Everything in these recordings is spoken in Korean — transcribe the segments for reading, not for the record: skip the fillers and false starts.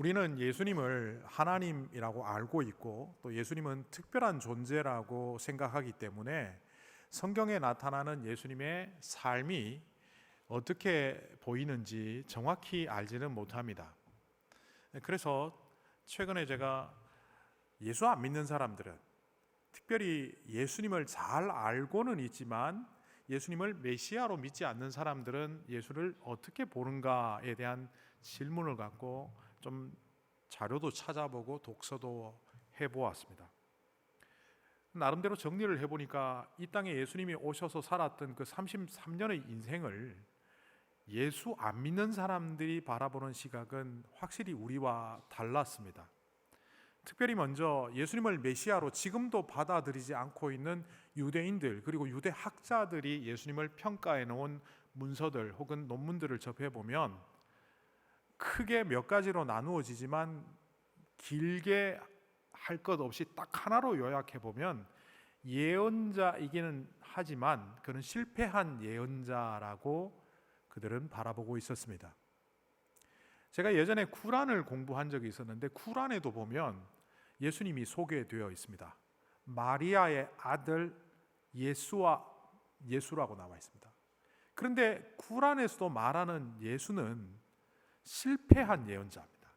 우리는 예수님을 하나님이라고 알고 있고 또 예수님은 특별한 존재라고 생각하기 때문에 성경에 나타나는 예수님의 삶이 어떻게 보이는지 정확히 알지는 못합니다. 그래서 최근에 제가 예수 안 믿는 사람들은, 특별히 예수님을 잘 알고는 있지만 예수님을 메시아로 믿지 않는 사람들은 예수를 어떻게 보는가에 대한 질문을 갖고 좀 자료도 찾아보고 독서도 해보았습니다. 나름대로 정리를 해보니까 이 땅에 예수님이 오셔서 살았던 그 33년의 인생을 예수 안 믿는 사람들이 바라보는 시각은 확실히 우리와 달랐습니다. 특별히 먼저 예수님을 메시아로 지금도 받아들이지 않고 있는 유대인들, 그리고 유대 학자들이 예수님을 평가해 놓은 문서들 혹은 논문들을 접해보면 크게 몇 가지로 나누어지지만 길게 할 것 없이 딱 하나로 요약해보면 예언자이기는 하지만 그는 실패한 예언자라고 그들은 바라보고 있었습니다. 제가 예전에 쿠란을 공부한 적이 있었는데 쿠란에도 보면 예수님이 소개되어 있습니다. 마리아의 아들 예수라고 나와 있습니다. 그런데 쿠란에서도 말하는 예수는 실패한 예언자입니다.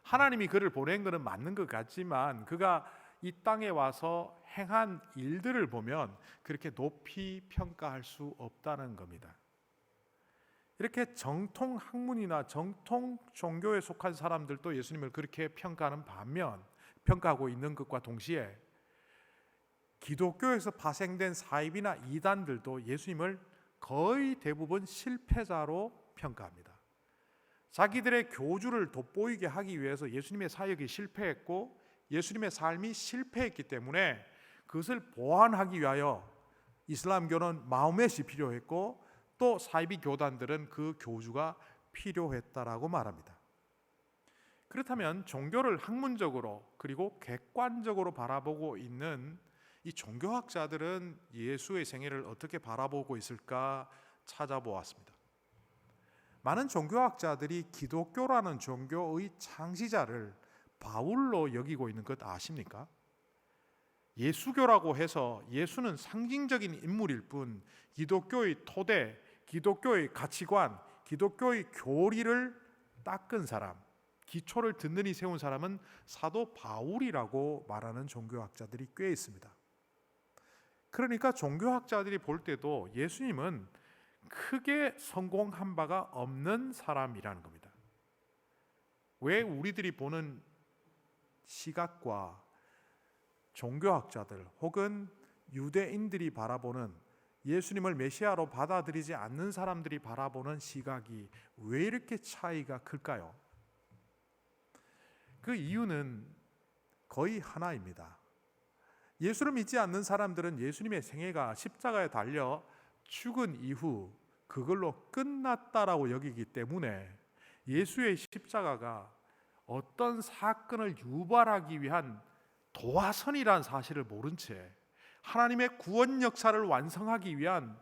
하나님이 그를 보낸 것은 맞는 것 같지만 그가 이 땅에 와서 행한 일들을 보면 그렇게 높이 평가할 수 없다는 겁니다. 이렇게 정통 학문이나 정통 종교에 속한 사람들도 예수님을 그렇게 평가하는 반면, 평가하고 있는 것과 동시에 기독교에서 파생된 사입이나 이단들도 예수님을 거의 대부분 실패자로 평가합니다. 자기들의 교주를 돋보이게 하기 위해서 예수님의 사역이 실패했고 예수님의 삶이 실패했기 때문에 그것을 보완하기 위하여 이슬람교는 마호멧이 필요했고 또 사이비 교단들은 그 교주가 필요했다라고 말합니다. 그렇다면 종교를 학문적으로 그리고 객관적으로 바라보고 있는 이 종교학자들은 예수의 생애를 어떻게 바라보고 있을까 찾아보았습니다. 많은 종교학자들이 기독교라는 종교의 창시자를 바울로 여기고 있는 것 아십니까? 예수교라고 해서 예수는 상징적인 인물일 뿐 기독교의 토대, 기독교의 가치관, 기독교의 교리를 닦은 사람, 기초를 든든히 세운 사람은 사도 바울이라고 말하는 종교학자들이 꽤 있습니다. 그러니까 종교학자들이 볼 때도 예수님은 크게 성공한 바가 없는 사람이라는 겁니다. 왜 우리들이 보는 시각과 종교학자들 혹은 유대인들이 바라보는 예수님을 메시아로 받아들이지 않는 사람들이 바라보는 시각이 왜 이렇게 차이가 클까요? 그 이유는 거의 하나입니다. 예수를 믿지 않는 사람들은 예수님의 생애가 십자가에 달려 죽은 이후 그걸로 끝났다라고 여기기 때문에 예수의 십자가가 어떤 사건을 유발하기 위한 도화선이라는 사실을 모른 채 하나님의 구원 역사를 완성하기 위한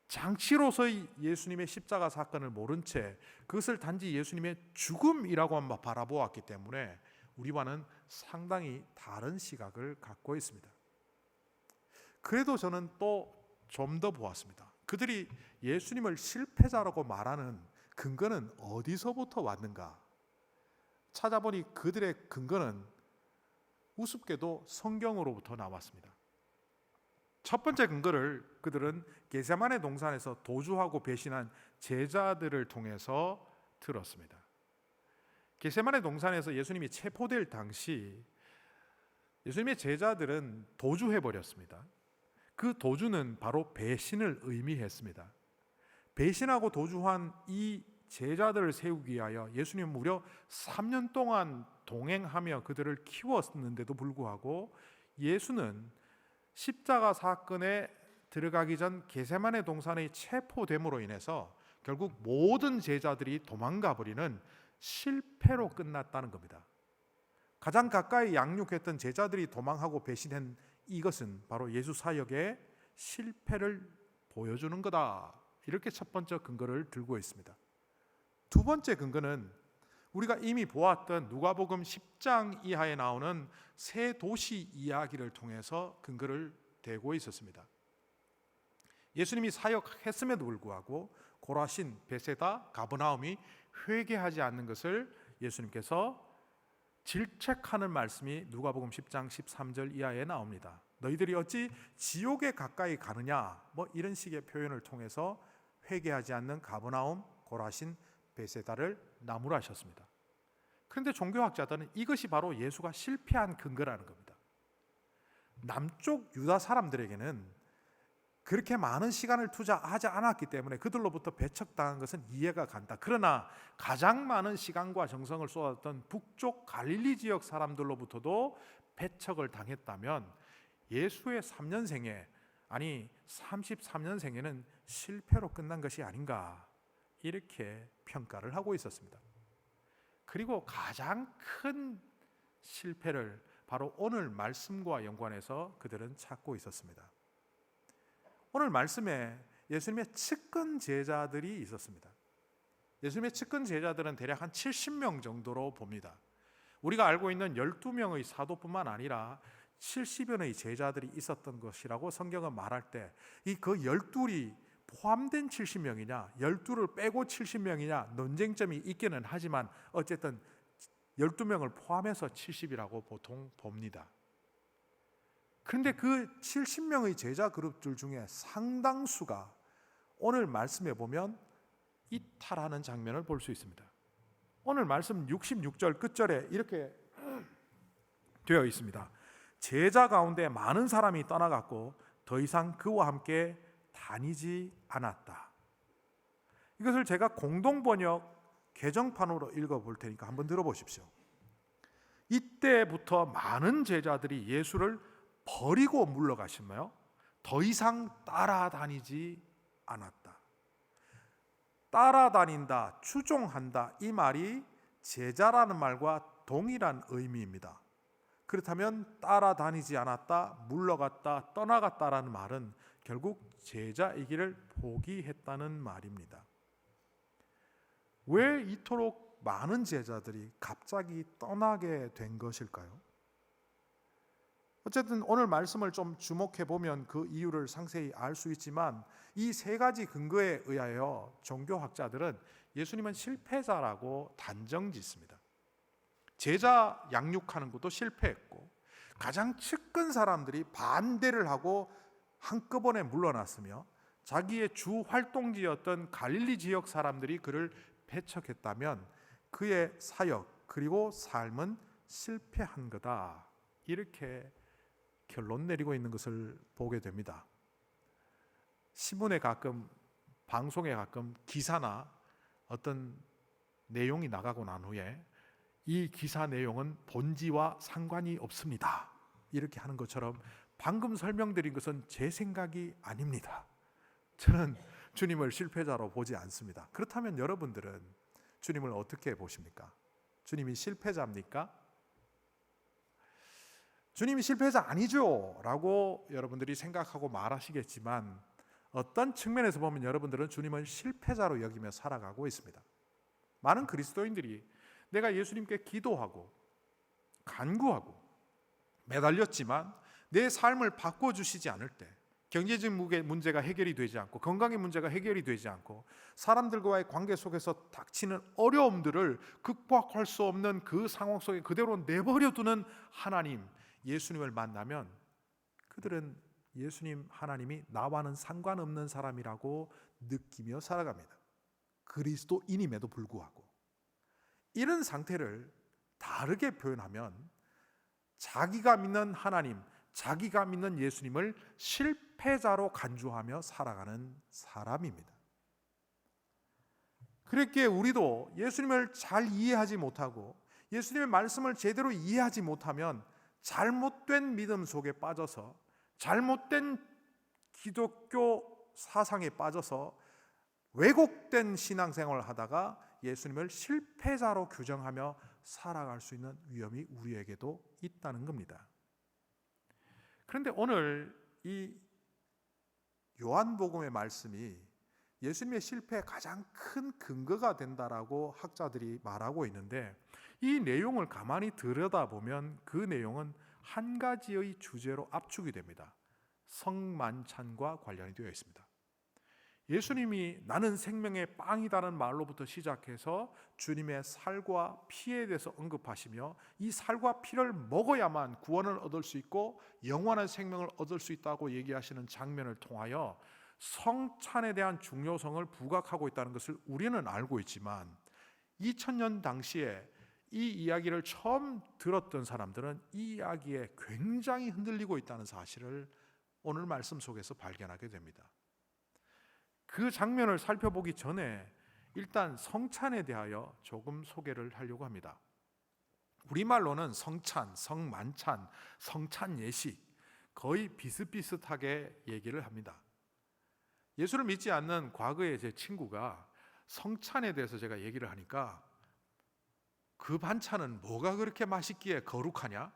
장치로서의 예수님의 십자가 사건을 모른 채 그것을 단지 예수님의 죽음이라고만 바라보았기 때문에 우리와는 상당히 다른 시각을 갖고 있습니다. 그래도 저는 또 좀 더 보았습니다. 그들이 예수님을 실패자라고 말하는 근거는 어디서부터 왔는가? 찾아보니 그들의 근거는 우습게도 성경으로부터 나왔습니다. 첫 번째 근거를 그들은 겟세마네 동산에서 도주하고 배신한 제자들을 통해서 들었습니다. 겟세마네 동산에서 예수님이 체포될 당시 예수님의 제자들은 도주해버렸습니다. 그 도주는 바로 배신을 의미했습니다. 배신하고 도주한 이 제자들을 세우기 위하여 예수님은 무려 3년 동안 동행하며 그들을 키웠는데도 불구하고 예수는 십자가 사건에 들어가기 전 겟세마네 동산의 체포됨으로 인해서 결국 모든 제자들이 도망가 버리는 실패로 끝났다는 겁니다. 가장 가까이 양육했던 제자들이 도망하고 배신한 이것은 바로 예수 사역의 실패를 보여주는 거다. 이렇게 첫 번째 근거를 들고 있습니다. 두 번째 근거는 우리가 이미 보았던 누가복음 10장 이하에 나오는 세 도시 이야기를 통해서 근거를 대고 있었습니다. 예수님이 사역했음에도 불구하고 고라신, 베세다, 가버나움이 회개하지 않는 것을 예수님께서 질책하는 말씀이 누가복음 10장 13절 이하에 나옵니다. 너희들이 어찌 지옥에 가까이 가느냐, 이런 식의 표현을 통해서 회개하지 않는 가버나움, 고라신, 베세다를 나무라셨습니다. 그런데 종교학자들은 이것이 바로 예수가 실패한 근거라는 겁니다. 남쪽 유다 사람들에게는 그렇게 많은 시간을 투자하지 않았기 때문에 그들로부터 배척당한 것은 이해가 간다. 그러나 가장 많은 시간과 정성을 쏟았던 북쪽 갈릴리 지역 사람들로부터도 배척을 당했다면 예수의 3년생에, 아니 33년생에는 실패로 끝난 것이 아닌가, 이렇게 평가를 하고 있었습니다. 그리고 가장 큰 실패를 바로 오늘 말씀과 연관해서 그들은 찾고 있었습니다. 오늘 말씀에 예수님의 측근 제자들이 있었습니다. 예수님의 측근 제자들은 대략 한 70명 정도로 봅니다. 우리가 알고 있는 12명의 사도뿐만 아니라 70여의 제자들이 있었던 것이라고 성경은 말할 때 그 12이 포함된 70명이냐 12를 빼고 70명이냐 논쟁점이 있기는 하지만 어쨌든 12명을 포함해서 70이라고 보통 봅니다. 그런데 그 70명의 제자 그룹들 중에 상당수가 오늘 말씀에 보면 이탈하는 장면을 볼 수 있습니다. 오늘 말씀 66절 끝절에 이렇게 되어 있습니다. 제자 가운데 많은 사람이 떠나갔고 더 이상 그와 함께 다니지 않았다. 이것을 제가 공동번역 개정판으로 읽어볼 테니까 한번 들어보십시오. 이때부터 많은 제자들이 예수를 버리고 물러가시며 더 이상 따라다니지 않았다. 따라다닌다, 추종한다, 이 말이 제자라는 말과 동일한 의미입니다. 그렇다면 따라다니지 않았다, 물러갔다, 떠나갔다라는 말은 결국 제자이기를 포기했다는 말입니다. 왜 이토록 많은 제자들이 갑자기 떠나게 된 것일까요? 어쨌든 오늘 말씀을 좀 주목해 보면 그 이유를 상세히 알 수 있지만 이 세 가지 근거에 의하여 종교학자들은 예수님은 실패자라고 단정짓습니다. 제자 양육하는 것도 실패했고 가장 측근 사람들이 반대를 하고 한꺼번에 물러났으며 자기의 주 활동지였던 갈릴리 지역 사람들이 그를 배척했다면 그의 사역 그리고 삶은 실패한 거다, 이렇게 결론 내리고 있는 것을 보게 됩니다. 신문에 가끔, 방송에 가끔 기사나 어떤 내용이 나가고 난 후에 이 기사 내용은 본지와 상관이 없습니다, 이렇게 하는 것처럼 방금 설명드린 것은 제 생각이 아닙니다. 저는 주님을 실패자로 보지 않습니다. 그렇다면 여러분들은 주님을 어떻게 보십니까? 주님이 실패자입니까? 주님이 실패자 아니죠 라고 여러분들이 생각하고 말하시겠지만 어떤 측면에서 보면 여러분들은 주님을 실패자로 여기며 살아가고 있습니다. 많은 그리스도인들이 내가 예수님께 기도하고 간구하고 매달렸지만 내 삶을 바꿔주시지 않을 때, 경제적 문제가 해결이 되지 않고 건강의 문제가 해결이 되지 않고 사람들과의 관계 속에서 닥치는 어려움들을 극복할 수 없는 그 상황 속에 그대로 내버려두는 하나님, 예수님을 만나면 그들은 예수님 하나님이 나와는 상관없는 사람이라고 느끼며 살아갑니다. 그리스도인임에도 불구하고. 이런 상태를 다르게 표현하면 자기가 믿는 하나님, 자기가 믿는 예수님을 실패자로 간주하며 살아가는 사람입니다. 그렇기에 우리도 예수님을 잘 이해하지 못하고 예수님의 말씀을 제대로 이해하지 못하면 잘못된 믿음 속에 빠져서 잘못된 기독교 사상에 빠져서 왜곡된 신앙생활을 하다가 예수님을 실패자로 규정하며 살아갈 수 있는 위험이 우리에게도 있다는 겁니다. 그런데 오늘 이 요한복음의 말씀이 예수님의 실패의 가장 큰 근거가 된다라고 학자들이 말하고 있는데, 이 내용을 가만히 들여다보면 그 내용은 한 가지의 주제로 압축이 됩니다. 성만찬과 관련이 되어 있습니다. 예수님이 나는 생명의 빵이다는 말로부터 시작해서 주님의 살과 피에 대해서 언급하시며, 이 살과 피를 먹어야만 구원을 얻을 수 있고 영원한 생명을 얻을 수 있다고 얘기하시는 장면을 통하여 성찬에 대한 중요성을 부각하고 있다는 것을 우리는 알고 있지만, 2000년 당시에 이 이야기를 처음 들었던 사람들은 이 이야기에 굉장히 흔들리고 있다는 사실을 오늘 말씀 속에서 발견하게 됩니다. 그 장면을 살펴보기 전에 일단 성찬에 대하여 조금 소개를 하려고 합니다. 우리말로는 성찬, 성만찬, 성찬 예식 거의 비슷비슷하게 얘기를 합니다. 예수를 믿지 않는 과거의 제 친구가 성찬에 대해서 제가 얘기를 하니까 그 반찬은 뭐가 그렇게 맛있기에 거룩하냐?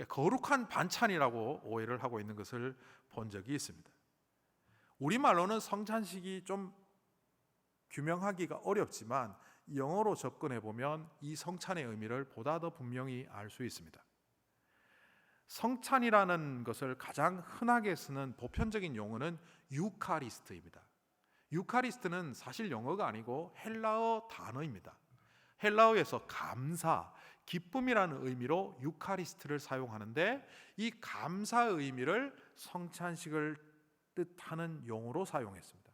거룩한 반찬이라고 오해를 하고 있는 것을 본 적이 있습니다. 우리말로는 성찬식이 좀 규명하기가 어렵지만 영어로 접근해 보면 이 성찬의 의미를 보다 더 분명히 알 수 있습니다. 성찬이라는 것을 가장 흔하게 쓰는 보편적인 용어는 유카리스트입니다. 유카리스트는 사실 영어가 아니고 헬라어 단어입니다. 헬라어에서 감사, 기쁨이라는 의미로 유카리스트를 사용하는데, 이 감사의 의미를 성찬식을 뜻하는 용어로 사용했습니다.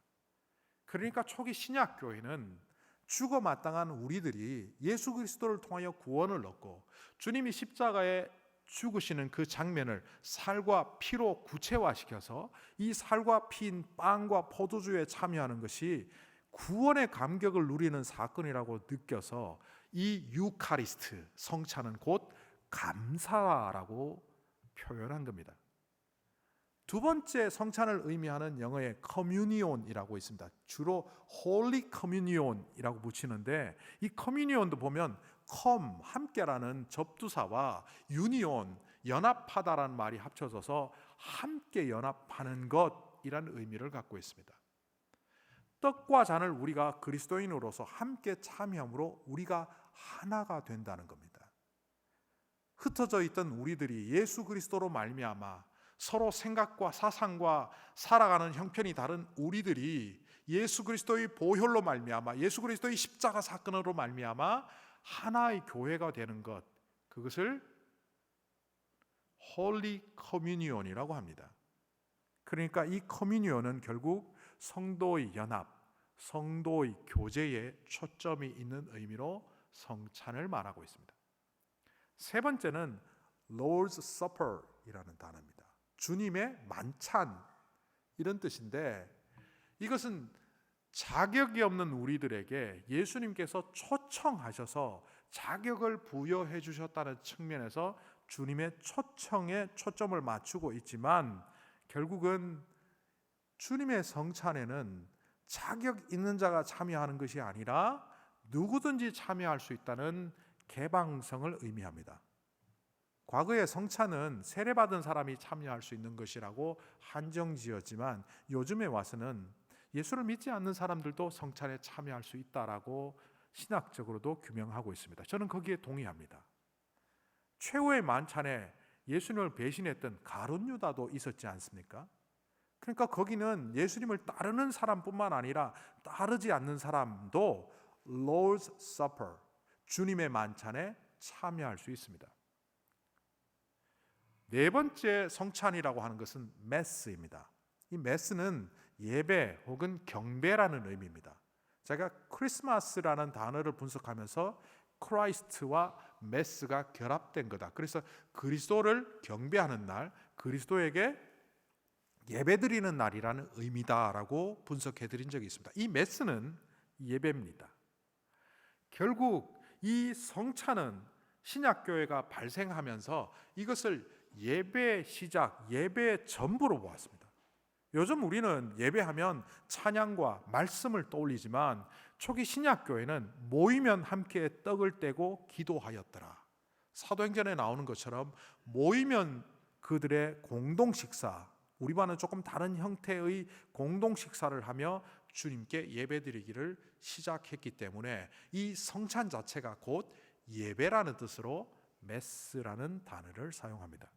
그러니까 초기 신약 교회는 죽어 마땅한 우리들이 예수 그리스도를 통하여 구원을 얻고 주님이 십자가에 죽으시는 그 장면을 살과 피로 구체화시켜서 이 살과 피인 빵과 포도주에 참여하는 것이 구원의 감격을 누리는 사건이라고 느껴서 이 유카리스트, 성찬은 곧 감사라고 표현한 겁니다. 두 번째 성찬을 의미하는 영어의 커뮤니온이라고 있습니다. 주로 홀리 커뮤니온이라고 붙이는데, 이 커뮤니온도 보면 컴, 함께라는 접두사와 유니온, 연합하다라는 말이 합쳐져서 함께 연합하는 것이라는 의미를 갖고 있습니다. 떡과 잔을 우리가 그리스도인으로서 함께 참여함으로 우리가 하나가 된다는 겁니다. 흩어져 있던 우리들이 예수 그리스도로 말미암아 서로 생각과 사상과 살아가는 형편이 다른 우리들이 예수 그리스도의 보혈로 말미암아, 예수 그리스도의 십자가 사건으로 말미암아 하나의 교회가 되는 것, 그것을 홀리 커뮤니온이라고 합니다. 그러니까 이 커뮤니온은 결국 성도의 연합, 성도의 교제에 초점이 있는 의미로 성찬을 말하고 있습니다. 세 번째는 Lord's Supper이라는 단어입니다. 주님의 만찬, 이런 뜻인데, 이것은 자격이 없는 우리들에게 예수님께서 초청하셔서 자격을 부여해 주셨다는 측면에서 주님의 초청에 초점을 맞추고 있지만, 결국은 주님의 성찬에는 자격 있는 자가 참여하는 것이 아니라 누구든지 참여할 수 있다는 개방성을 의미합니다. 과거의 성찬은 세례받은 사람이 참여할 수 있는 것이라고 한정지었지만, 요즘에 와서는 예수를 믿지 않는 사람들도 성찬에 참여할 수 있다라고 신학적으로도 규명하고 있습니다. 저는 거기에 동의합니다. 최후의 만찬에 예수님을 배신했던 가룟 유다도 있었지 않습니까? 그러니까 거기는 예수님을 따르는 사람뿐만 아니라 따르지 않는 사람도 Lord's Supper, 주님의 만찬에 참여할 수 있습니다. 네 번째 성찬이라고 하는 것은 메스입니다. 이 메스는 예배 혹은 경배라는 의미입니다. 제가 크리스마스라는 단어를 분석하면서 크라이스트와 메스가 결합된 거다. 그래서 그리스도를 경배하는 날, 그리스도에게 예배드리는 날이라는 의미다라고 분석해 드린 적이 있습니다. 이 메스는 예배입니다. 결국 이 성찬은 신약교회가 발생하면서 이것을 예배의 시작, 예배의 전부로 보았습니다. 요즘 우리는 예배하면 찬양과 말씀을 떠올리지만, 초기 신약교회는 모이면 함께 떡을 떼고 기도하였더라. 사도행전에 나오는 것처럼 모이면 그들의 공동식사, 우리와는 조금 다른 형태의 공동식사를 하며 주님께 예배드리기를 시작했기 때문에 이 성찬 자체가 곧 예배라는 뜻으로 메스라는 단어를 사용합니다.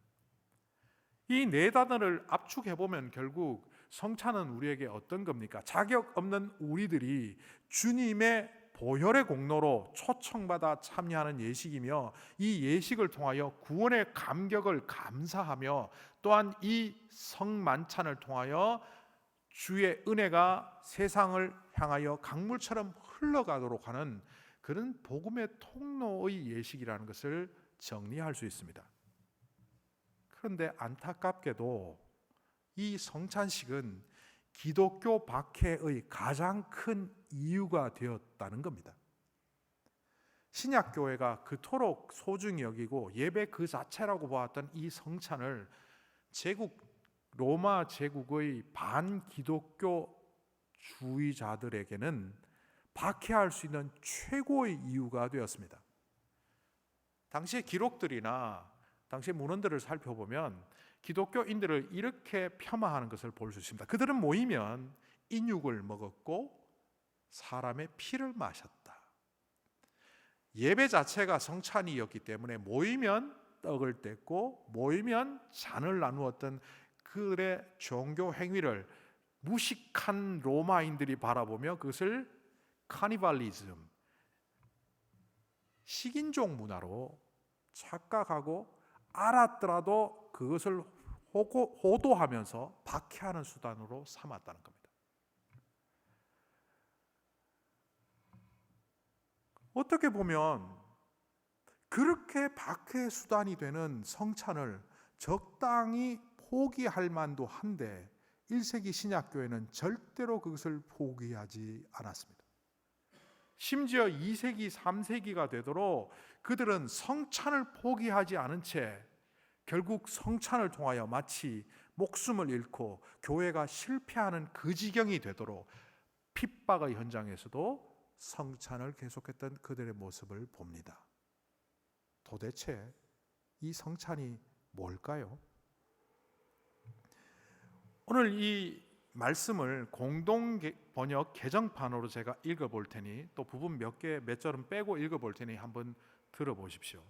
이 네 단어를 압축해 보면 결국 성찬은 우리에게 어떤 겁니까? 자격 없는 우리들이 주님의 보혈의 공로로 초청받아 참여하는 예식이며, 이 예식을 통하여 구원의 감격을 감사하며, 또한 이 성만찬을 통하여 주의 은혜가 세상을 향하여 강물처럼 흘러가도록 하는 그런 복음의 통로의 예식이라는 것을 정리할 수 있습니다. 그런데 안타깝게도 이 성찬식은 기독교 박해의 가장 큰 이유가 되었다는 겁니다. 신약교회가 그토록 소중히 여기고 예배 그 자체라고 보았던 이 성찬을 로마 제국의 반기독교주의자들에게는 박해할 수 있는 최고의 이유가 되었습니다. 당시의 기록들이나 당시의 문헌들을 살펴보면 기독교인들을 이렇게 폄하하는 것을 볼 수 있습니다. 그들은 모이면 인육을 먹었고 사람의 피를 마셨다. 예배 자체가 성찬이었기 때문에 모이면 떡을 뗐고 모이면 잔을 나누었던 그들의 종교 행위를 무식한 로마인들이 바라보며 그것을 카니발리즘, 식인종 문화로 착각하고 알았더라도 그것을 호도하면서 박해하는 수단으로 삼았다는 겁니다. 어떻게 보면 그렇게 박해의 수단이 되는 성찬을 적당히 포기할 만도 한데 1세기 신약교회는 절대로 그것을 포기하지 않았습니다. 심지어 2세기, 3세기가 되도록 그들은 성찬을 포기하지 않은 채 결국 성찬을 통하여 마치 목숨을 잃고 교회가 실패하는 그 지경이 되도록 핍박의 현장에서도 성찬을 계속했던 그들의 모습을 봅니다. 도대체 이 성찬이 뭘까요? 오늘 이 말씀을 공동 번역 개정판으로 제가 읽어볼 테니 또 부분 몇 절은 빼고 읽어볼 테니 한번 들어보십시오.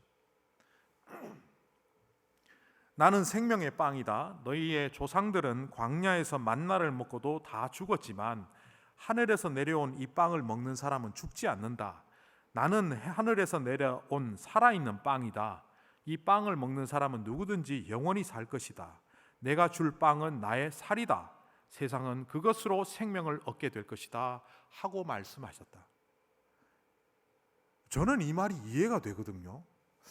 나는 생명의 빵이다. 너희의 조상들은 광야에서 만나를 먹고도 다 죽었지만 하늘에서 내려온 이 빵을 먹는 사람은 죽지 않는다. 나는 하늘에서 내려온 살아있는 빵이다. 이 빵을 먹는 사람은 누구든지 영원히 살 것이다. 내가 줄 빵은 나의 살이다. 세상은 그것으로 생명을 얻게 될 것이다 하고 말씀하셨다. 저는 이 말이 이해가 되거든요.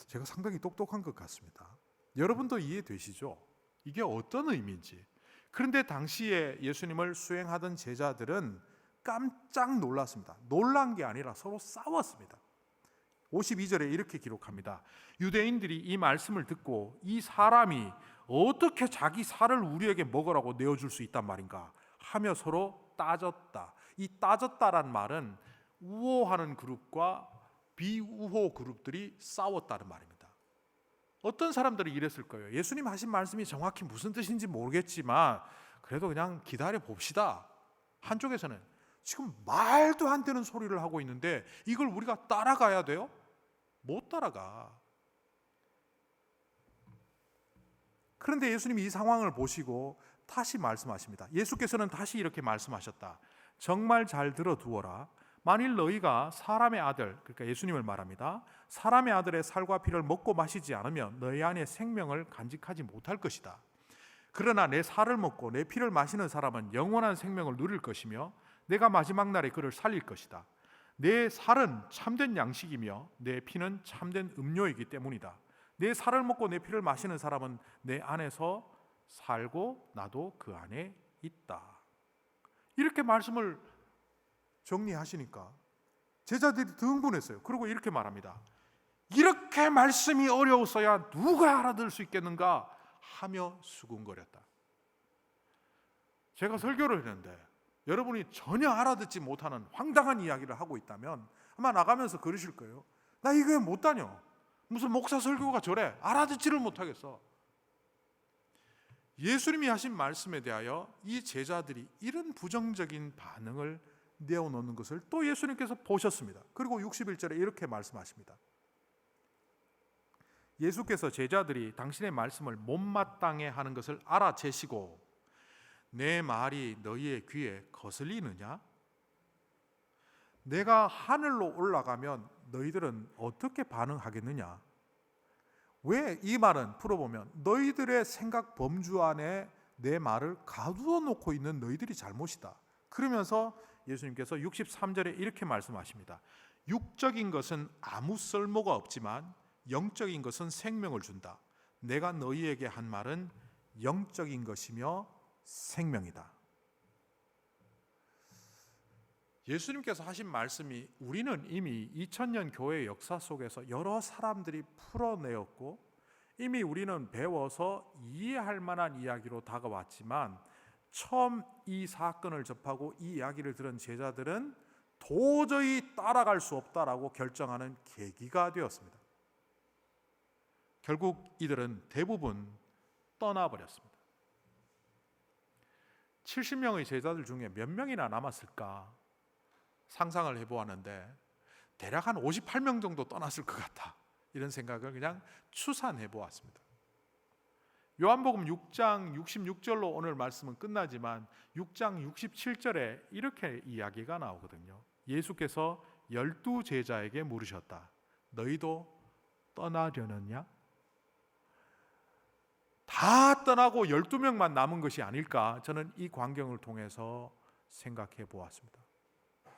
제가 상당히 똑똑한 것 같습니다. 여러분도 이해되시죠? 이게 어떤 의미인지. 그런데 당시에 예수님을 수행하던 제자들은 깜짝 놀랐습니다. 놀란 게 아니라 서로 싸웠습니다. 52절에 이렇게 기록합니다. 유대인들이 이 말씀을 듣고 이 사람이 어떻게 자기 살을 우리에게 먹으라고 내어줄 수 있단 말인가 하며 서로 따졌다. 이 따졌다란 말은 우호하는 그룹과 비우호 그룹들이 싸웠다는 말입니다. 어떤 사람들이 이랬을 거예요. 예수님 하신 말씀이 정확히 무슨 뜻인지 모르겠지만 그래도 그냥 기다려 봅시다. 한쪽에서는 지금 말도 안 되는 소리를 하고 있는데 이걸 우리가 따라가야 돼요? 못 따라가. 그런데 예수님이 이 상황을 보시고 다시 말씀하십니다. 예수께서는 다시 이렇게 말씀하셨다. 정말 잘 들어두어라. 만일 너희가 사람의 아들, 그러니까 예수님을 말합니다. 사람의 아들의 살과 피를 먹고 마시지 않으면 너희 안에 생명을 간직하지 못할 것이다. 그러나 내 살을 먹고 내 피를 마시는 사람은 영원한 생명을 누릴 것이며 내가 마지막 날에 그를 살릴 것이다. 내 살은 참된 양식이며 내 피는 참된 음료이기 때문이다. 내 살을 먹고 내 피를 마시는 사람은 내 안에서 살고 나도 그 안에 있다. 이렇게 말씀을 정리하시니까 제자들이 더 흥분했어요. 그리고 이렇게 말합니다. 이렇게 말씀이 어려웠어야 누가 알아들 수 있겠는가 하며 수군거렸다. 제가 설교를 했는데 여러분이 전혀 알아듣지 못하는 황당한 이야기를 하고 있다면 아마 나가면서 그러실 거예요. 나 이거 못 다녀. 무슨 목사 설교가 저래. 알아듣지를 못하겠어. 예수님이 하신 말씀에 대하여 이 제자들이 이런 부정적인 반응을 내어놓는 것을 또 예수님께서 보셨습니다. 그리고 61절에 이렇게 말씀하십니다. 예수께서 제자들이 당신의 말씀을 못마땅해 하는 것을 알아채시고 내 말이 너희의 귀에 거슬리느냐? 내가 하늘로 올라가면 너희들은 어떻게 반응하겠느냐? 왜 이 말은 풀어보면 너희들의 생각 범주 안에 내 말을 가두어 놓고 있는 너희들이 잘못이다. 그러면서 예수님께서 63절에 이렇게 말씀하십니다. 육적인 것은 아무 쓸모가 없지만 영적인 것은 생명을 준다. 내가 너희에게 한 말은 영적인 것이며 생명이다. 예수님께서 하신 말씀이 우리는 이미 2000년 교회의 역사 속에서 여러 사람들이 풀어내었고 이미 우리는 배워서 이해할 만한 이야기로 다가왔지만 처음 이 사건을 접하고 이 이야기를 들은 제자들은 도저히 따라갈 수 없다라고 결정하는 계기가 되었습니다. 결국 이들은 대부분 떠나버렸습니다. 70명의 제자들 중에 몇 명이나 남았을까 상상을 해보았는데 대략 한 58명 정도 떠났을 것 같다. 이런 생각을 그냥 추산해 보았습니다. 요한복음 6장 66절로 오늘 말씀은 끝나지만 6장 67절에 이렇게 이야기가 나오거든요. 예수께서 12제자에게 물으셨다. 너희도 떠나려느냐? 다 떠나고 12명만 남은 것이 아닐까? 저는 이 광경을 통해서 생각해 보았습니다.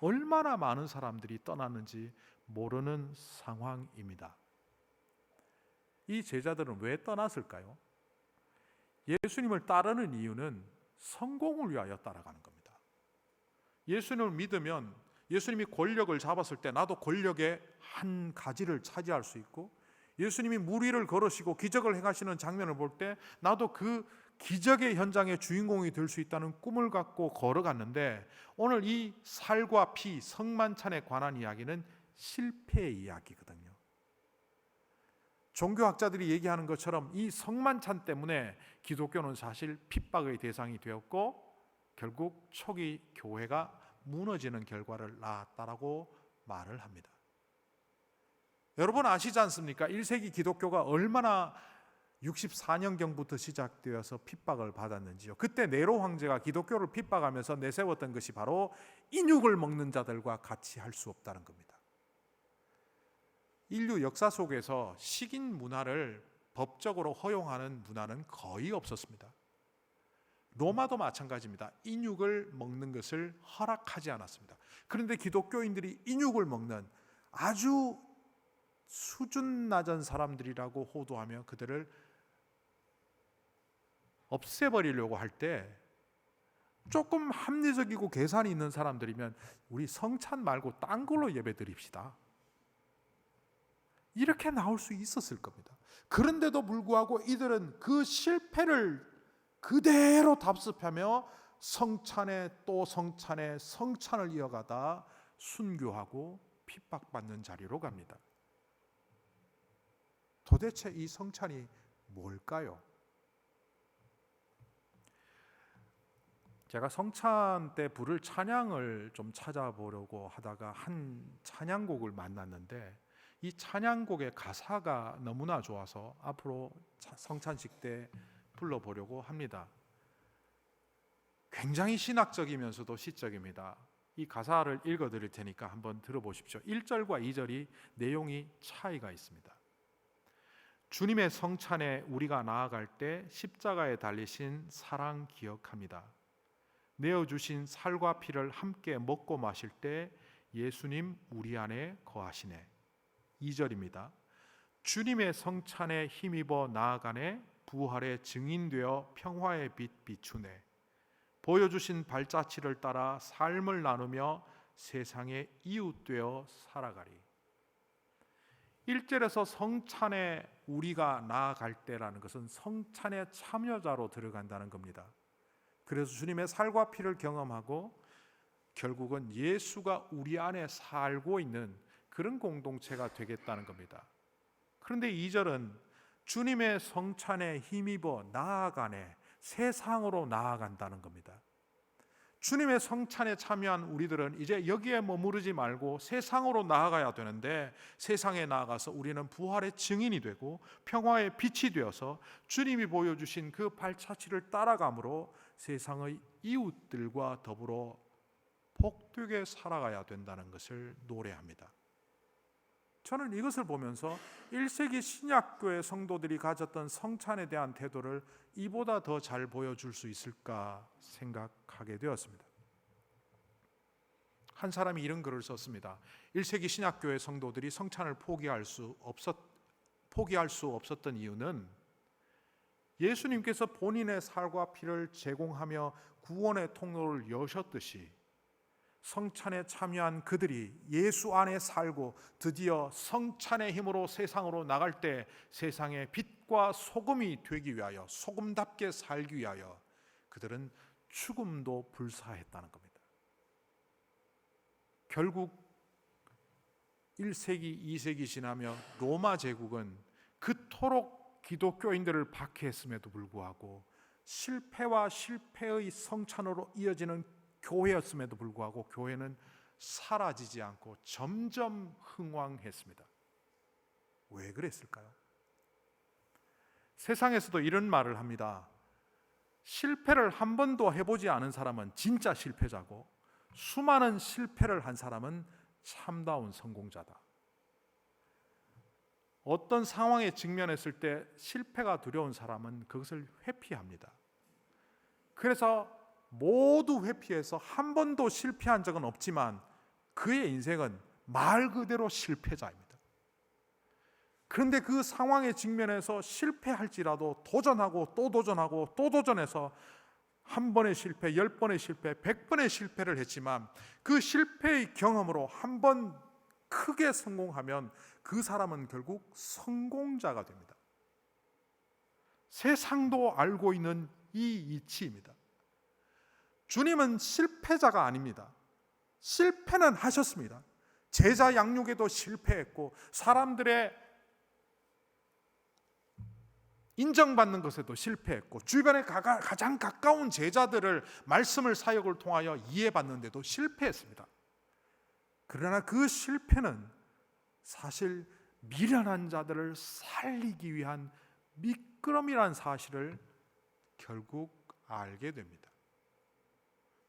얼마나 많은 사람들이 떠났는지 모르는 상황입니다. 이 제자들은 왜 떠났을까요? 예수님을 따르는 이유는 성공을 위하여 따라가는 겁니다. 예수님을 믿으면 예수님이 권력을 잡았을 때 나도 권력의 한 가지를 차지할 수 있고 예수님이 물 위를 걸으시고 기적을 행하시는 장면을 볼 때 나도 그 기적의 현장의 주인공이 될 수 있다는 꿈을 갖고 걸어갔는데 오늘 이 살과 피, 성만찬에 관한 이야기는 실패의 이야기거든요. 종교학자들이 얘기하는 것처럼 이 성만찬 때문에 기독교는 사실 핍박의 대상이 되었고 결국 초기 교회가 무너지는 결과를 낳았다라고 말을 합니다. 여러분 아시지 않습니까? 1세기 기독교가 얼마나 64년경부터 시작되어서 핍박을 받았는지요. 그때 네로 황제가 기독교를 핍박하면서 내세웠던 것이 바로 인육을 먹는 자들과 같이 할 수 없다는 겁니다. 인류 역사 속에서 식인 문화를 법적으로 허용하는 문화는 거의 없었습니다. 로마도 마찬가지입니다. 인육을 먹는 것을 허락하지 않았습니다. 그런데 기독교인들이 인육을 먹는 아주 수준 낮은 사람들이라고 호도하며 그들을 없애버리려고 할 때 조금 합리적이고 계산이 있는 사람들이면 우리 성찬 말고 딴 걸로 예배 드립시다. 이렇게 나올 수 있었을 겁니다. 그런데도 불구하고 이들은 그 실패를 그대로 답습하며 성찬에 또 성찬에 성찬을 이어가다 순교하고 핍박받는 자리로 갑니다. 도대체 이 성찬이 뭘까요? 제가 성찬 때 부를 찬양을 좀 찾아보려고 하다가 한 찬양곡을 만났는데 이 찬양곡의 가사가 너무나 좋아서 앞으로 성찬식 때 불러보려고 합니다. 굉장히 신학적이면서도 시적입니다. 이 가사를 읽어드릴 테니까 한번 들어보십시오. 1절과 2절이 내용이 차이가 있습니다. 주님의 성찬에 우리가 나아갈 때 십자가에 달리신 사랑 기억합니다. 내어주신 살과 피를 함께 먹고 마실 때 예수님 우리 안에 거하시네. 2절입니다. 주님의 성찬에 힘입어 나아가네 부활의 증인되어 평화의 빛 비추네. 보여주신 발자취를 따라 삶을 나누며 세상의 이웃되어 살아가리. 1절에서 성찬에 우리가 나아갈 때라는 것은 성찬의 참여자로 들어간다는 겁니다. 그래서 주님의 살과 피를 경험하고 결국은 예수가 우리 안에 살고 있는 그런 공동체가 되겠다는 겁니다. 그런데 2절은 주님의 성찬에 힘입어 나아가네 세상으로 나아간다는 겁니다. 주님의 성찬에 참여한 우리들은 이제 여기에 머무르지 말고 세상으로 나아가야 되는데, 세상에 나아가서 우리는 부활의 증인이 되고 평화의 빛이 되어서 주님이 보여주신 그 발자취를 따라감으로 세상의 이웃들과 더불어 복되게 살아가야 된다는 것을 노래합니다. 저는 이것을 보면서 1세기 신약교회 성도들이 가졌던 성찬에 대한 태도를 이보다 더 잘 보여줄 수 있을까 생각하게 되었습니다. 한 사람이 이런 글을 썼습니다. 1세기 신약교회 성도들이 성찬을 포기할 수 없었던 이유는 예수님께서 본인의 살과 피를 제공하며 구원의 통로를 여셨듯이 성찬에 참여한 그들이 예수 안에 살고 드디어 성찬의 힘으로 세상으로 나갈 때 세상의 빛과 소금이 되기 위하여, 소금답게 살기 위하여 그들은 죽음도 불사했다는 겁니다. 결국 1세기, 2세기 지나며 로마 제국은 그토록 기독교인들을 박해했음에도 불구하고 실패와 실패의 성찬으로 이어지는 교회였음에도 불구하고 교회는 사라지지 않고 점점 흥왕했습니다. 왜 그랬을까요? 세상에서도 이런 말을 합니다. 실패를 한 번도 해보지 않은 사람은 진짜 실패자고, 수많은 실패를 한 사람은 참다운 성공자다. 어떤 상황에 직면했을 때 실패가 두려운 사람은 그것을 회피합니다. 그래서 모두 회피해서 한 번도 실패한 적은 없지만 그의 인생은 말 그대로 실패자입니다. 그런데 그 상황에 직면해서 실패할지라도 도전하고 또 도전하고 또 도전해서 한 번의 실패, 10번의 실패, 100번의 실패를 했지만 그 실패의 경험으로 한 번 크게 성공하면 그 사람은 결국 성공자가 됩니다. 세상도 알고 있는 이 이치입니다. 주님은 실패자가 아닙니다. 실패는 하셨습니다. 제자 양육에도 실패했고, 사람들의 인정받는 것에도 실패했고, 주변에 가장 가까운 제자들을 말씀을 사역을 통하여 이해받는데도 실패했습니다. 그러나 그 실패는 사실 미련한 자들을 살리기 위한 미끄럼이라는 사실을 결국 알게 됩니다.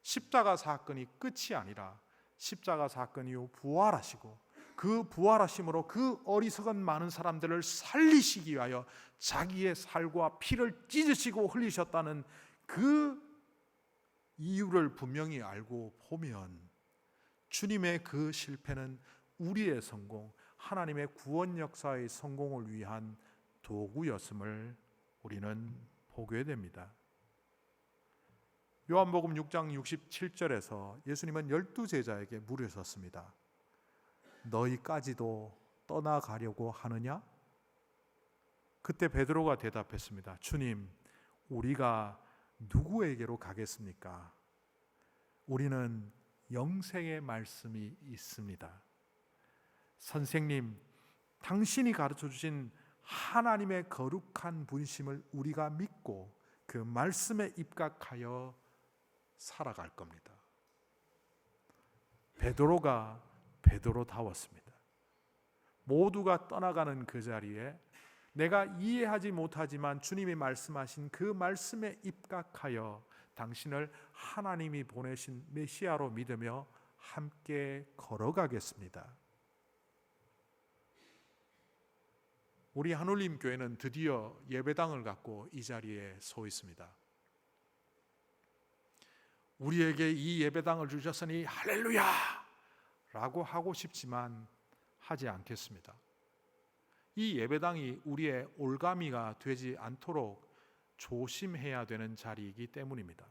십자가 사건이 끝이 아니라 십자가 사건 이후 부활하시고, 그 부활하심으로 그 어리석은 많은 사람들을 살리시기 위하여 자기의 살과 피를 찢으시고 흘리셨다는 그 이유를 분명히 알고 보면 주님의 그 실패는 우리의 성공, 하나님의 구원 역사의 성공을 위한 도구였음을 우리는 보게 됩니다. 요한복음 6장 67절에서 예수님은 12제자에게 물으셨습니다. 너희까지도 떠나가려고 하느냐? 그때 베드로가 대답했습니다. 주님, 우리가 누구에게로 가겠습니까? 우리는 영생의 말씀이 있습니다. 선생님, 당신이 가르쳐 주신 하나님의 거룩한 분심을 우리가 믿고 그 말씀에 입각하여 살아갈 겁니다. 베드로가 베드로다웠습니다. 모두가 떠나가는 그 자리에 내가 이해하지 못하지만 주님이 말씀하신 그 말씀에 입각하여 당신을 하나님이 보내신 메시아로 믿으며 함께 걸어가겠습니다. 우리 한울림 교회는 드디어 예배당을 갖고 이 자리에 서 있습니다. 우리에게 이 예배당을 주셨으니 할렐루야! 라고 하고 싶지만 하지 않겠습니다. 이 예배당이 우리의 올가미가 되지 않도록 조심해야 되는 자리이기 때문입니다.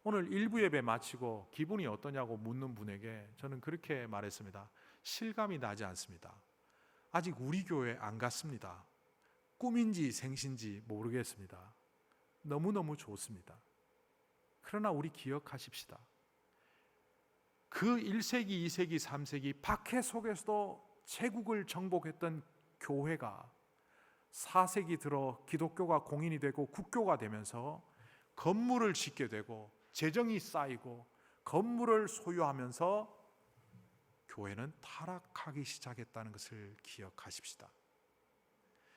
오늘 일부 예배 마치고 기분이 어떠냐고 묻는 분에게 저는 그렇게 말했습니다. 실감이 나지 않습니다. 아직 우리 교회 안 갔습니다. 꿈인지 생신지 모르겠습니다. 너무너무 좋습니다. 그러나 우리 기억하십시다. 그 1세기, 2세기, 3세기 박해 속에서도 제국을 정복했던 교회가 4세기 들어 기독교가 공인이 되고 국교가 되면서 건물을 짓게 되고 재정이 쌓이고 건물을 소유하면서 교회는 타락하기 시작했다는 것을 기억하십시다.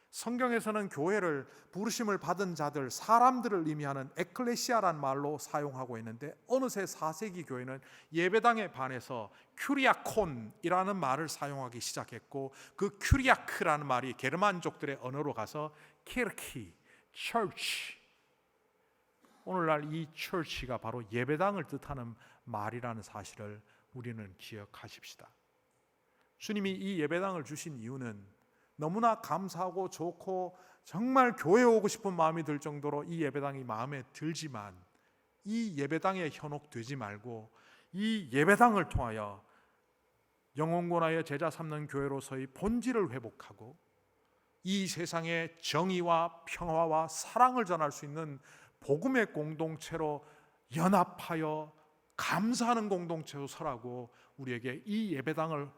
성경에서는 교회를 부르심을 받은 자들, 사람들을 의미하는 에클레시아란 말로 사용하고 있는데 어느새 4세기 교회는 예배당에 반해서 큐리아콘이라는 말을 사용하기 시작했고 그 큐리아크라는 말이 게르만족들의 언어로 가서 키르키, church. 오늘날 이 church가 바로 예배당을 뜻하는 말이라는 사실을 우리는 기억하십시다. 주님이 이 예배당을 주신 이유는 너무나 감사하고 좋고 정말 교회에 오고 싶은 마음이 들 정도로 이 예배당이 마음에 들지만 이 예배당에 현혹되지 말고 이 예배당을 통하여 영혼권하여 제자 삼는 교회로서의 본질을 회복하고 이 세상에 정의와 평화와 사랑을 전할 수 있는 복음의 공동체로 연합하여 감사하는 공동체로 서라고 우리에게 이 예배당을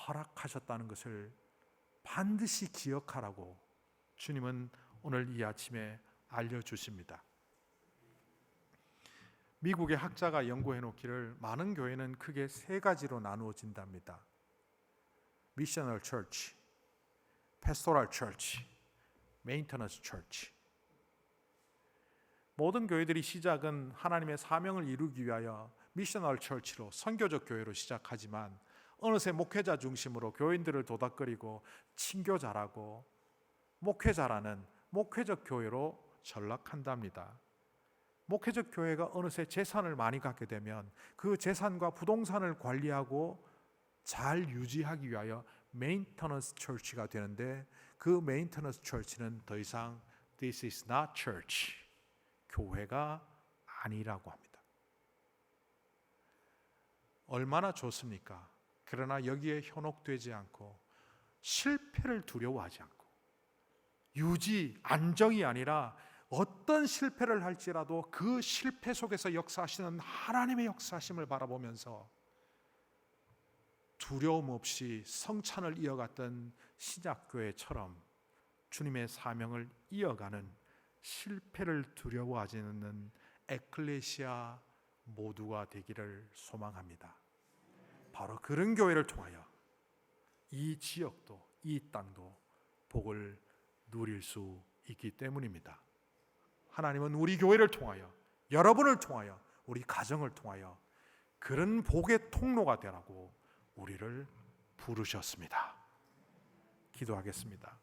허락하셨다는 것을 반드시 기억하라고 주님은 오늘 이 아침에 알려주십니다. 미국의 학자가 연구해 놓기를 많은 교회는 크게 세 가지로 나누어진답니다. 미셔널 처치, 패스토럴 처치, 메인터넌스 처치. 모든 교회들이 시작은 하나님의 사명을 이루기 위하여 미셔널 처치로 선교적 교회로 시작하지만 어느새 목회자 중심으로 교인들을 도닥거리고 친교 잘하고 목회 잘하는 목회적 교회로 전락한답니다. 목회적 교회가 어느새 재산을 많이 갖게 되면 그 재산과 부동산을 관리하고 잘 유지하기 위하여 메인터넌스 처치가 되는데 그 메인터넌스 처치는 더 이상 This is not church, 교회가 아니라고 합니다. 얼마나 좋습니까? 그러나 여기에 현혹되지 않고 실패를 두려워하지 않고 유지, 안정이 아니라 어떤 실패를 할지라도 그 실패 속에서 역사하시는 하나님의 역사하심을 바라보면서 두려움 없이 성찬을 이어갔던 신약교회처럼 주님의 사명을 이어가는 실패를 두려워하지 않는 에클레시아 모두가 되기를 소망합니다. 바로 그런 교회를 통하여 이 지역도 이 땅도 복을 누릴 수 있기 때문입니다. 하나님은 우리 교회를 통하여 여러분을 통하여 우리 가정을 통하여 그런 복의 통로가 되라고 우리를 부르셨습니다. 기도하겠습니다.